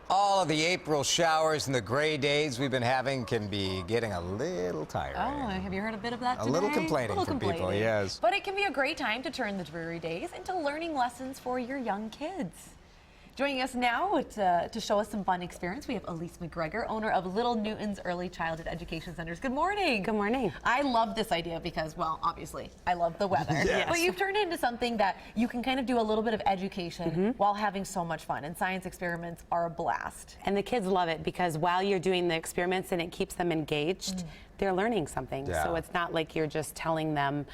All of the April showers and the gray days we've been having can be getting a little tiring. Oh, have you heard a bit of that today? A little complaining from people, yes. But it can be a great time to turn the dreary days into learning lessons for your young kids. Joining us now to show us some fun experience, we have Alise McGregor, owner of Little Newton's Early Childhood Education Centers. Good morning. Good morning. I love this idea because, well, obviously, I love the weather. Yes. But you've turned it into something that you can kind of do a little bit of education while having so much fun. And science experiments are a blast. And the kids love it because while you're doing the experiments and it keeps them engaged, they're learning something. Yeah. So it's not like you're just telling them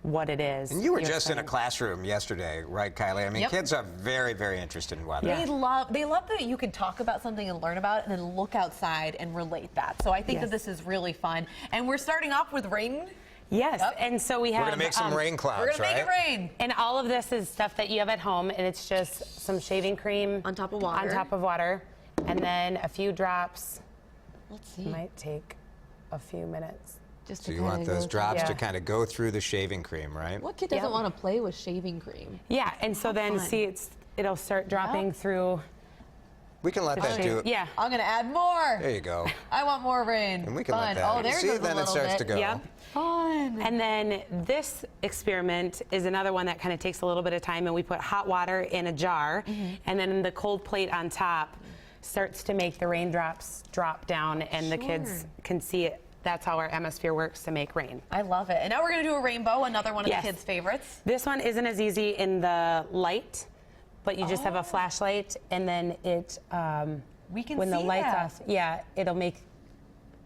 what it is. And you were just in a classroom yesterday, right, Kylie? I mean, kids are very, very interested in weather. They love that you can talk about something and learn about it and then look outside and relate that. So I think that this is really fun. And we're starting off with rain. Yes, and so we have... We're going to make some rain clouds, We're going to make it rain. And all of this is stuff that you have at home, and it's just some shaving cream... On top of water. On top of water. And then a few drops. Let's see. Might take a few minutes. Just So you want those drops to kind of go through the shaving cream, right? What kid doesn't want to play with shaving cream? Yeah, and so then see it'll start dropping through. We can let that do it. Yeah. I'm going to add more. There you go. I want more rain. And we can Fun. let that. Oh, there see, goes then a it starts bit. to go. Yep. Fun. And then this experiment is another one that kind of takes a little bit of time, and we put hot water in a jar, and then the cold plate on top starts to make the raindrops drop down, and the kids can see it. That's how our atmosphere works to make rain. I love it. And now we're going to do a rainbow, another one of the kids' favorites. This one isn't as easy in the light, but you just have a flashlight, and then it, we can when see the light's that. off, it'll make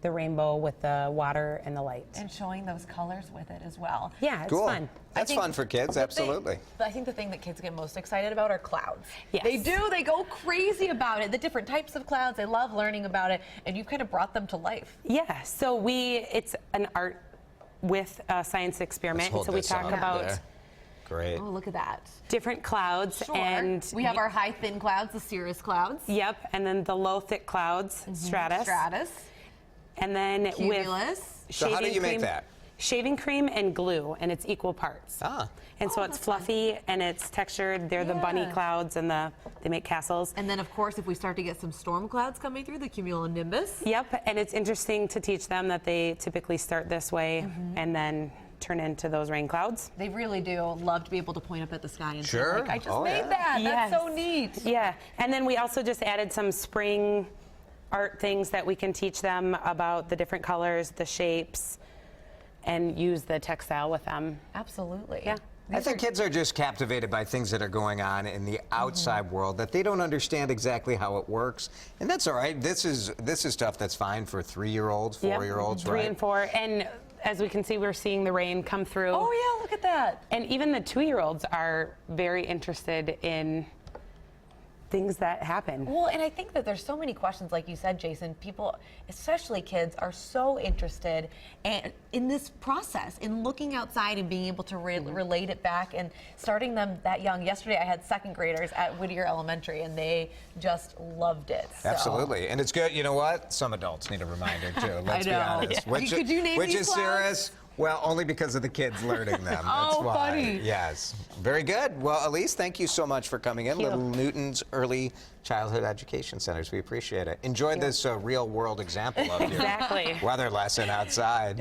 the rainbow with the water and the light. And showing those colors with it as well. Yeah, it's Cool. fun. That's fun for kids, absolutely. I think the thing that kids get most excited about are clouds. Yes. They do. They go crazy about it. The different types of clouds. They love learning about it. And you've kind of brought them to life. Yeah, so it's an art with a science experiment. Let's hold So we this talk up about there. Great. Oh, look at that. different clouds. Sure. And we have our high thin clouds, the cirrus clouds. Yep, and then the low thick clouds, stratus. Stratus. And then Cumulus. So how do you make that? Shaving cream and glue, and it's equal parts. Ah. And so it's fluffy and it's textured. They're the bunny clouds, and they make castles. And then, of course, if we start to get some storm clouds coming through, the cumulonimbus. Yep, and it's interesting to teach them that they typically start this way and then turn into those rain clouds. They really do love to be able to point up at the sky and say, Sure. like, I just made that. Yes. That's so neat. Yeah, and then we also just added some spring art things that we can teach them about the different colors, the shapes, and use the textile with them. Absolutely. Yeah. I think kids are just captivated by things that are going on in the outside world that they don't understand exactly how it works, and that's all right. This is stuff that's fine for 3-year-olds, 4-year-olds, right? 3 and 4, and as we can see, we're seeing the rain come through. Oh yeah, look at that. And even the 2-year-olds are very interested in things that happen. Well, and I think that there's so many questions, like you said, Jason. People, especially kids, are so interested in this process, in looking outside and being able to relate it back and starting them that young. Yesterday, I had 2nd graders at Whittier Elementary, and they just loved it. So. Absolutely, and it's good. You know what? Some adults need a reminder too. Let's be honest. Yeah. Could you name which these is clouds? serious? Well, only because of the kids learning them. That's why. Funny. Yes. Very good. Well, Alise, thank you so much for coming in. Little Newton's Early Childhood Education Centers. We appreciate it. Enjoy this real-world example of your weather lesson outside.